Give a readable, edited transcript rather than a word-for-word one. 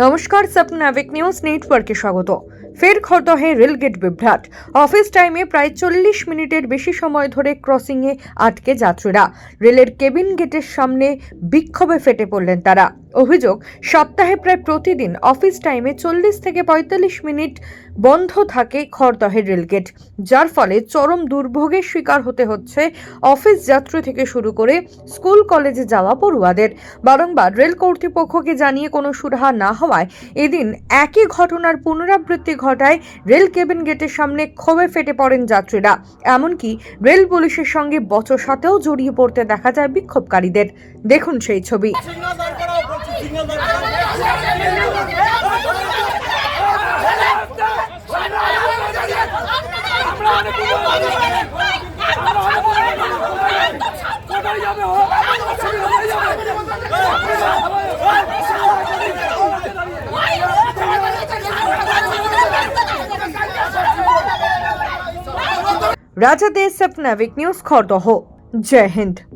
নমস্কার, স্বপ্নাবিক নিউজ নেটওয়ার্কে স্বাগত। ফের খড়দহে রেলগেট বিভ্রাট। অফিস টাইমে প্রায় 40 মিনিটের বেশি সময় ধরে ক্রসিংয়ে আটকে যাত্রীরা। রেলের কেবিন গেটের সামনে বিক্ষোভে ফেটে পড়লেন তারা। অভিযোগ, সপ্তাহে প্রায় প্রতিদিন অফিস টাইমে 40 থেকে 45 মিনিট বন্ধ থাকে খড়দহের রেলগেট, যার ফলে চরম দুর্ভোগের শিকার হতে হচ্ছে অফিস যাত্রী থেকে শুরু করে স্কুল কলেজে যাওয়া পড়ুয়াদের। বারংবার রেল কর্তৃপক্ষকে জানিয়ে কোনো সুরাহা না হওয়ায় এদিন একই ঘটনার পুনরাবৃত্তি ঘটায় রেল কেবিন গেটের সামনে ক্ষোভে ফেটে পড়েন যাত্রীরা। এমনকি রেল পুলিশের সঙ্গে বচসাতেও জড়িয়ে পড়তে দেখা যায় বিক্ষোভকারীদের। দেখুন সেই ছবি। राजा देश सपनाविक न्यूज खड़दह। जय हिंद।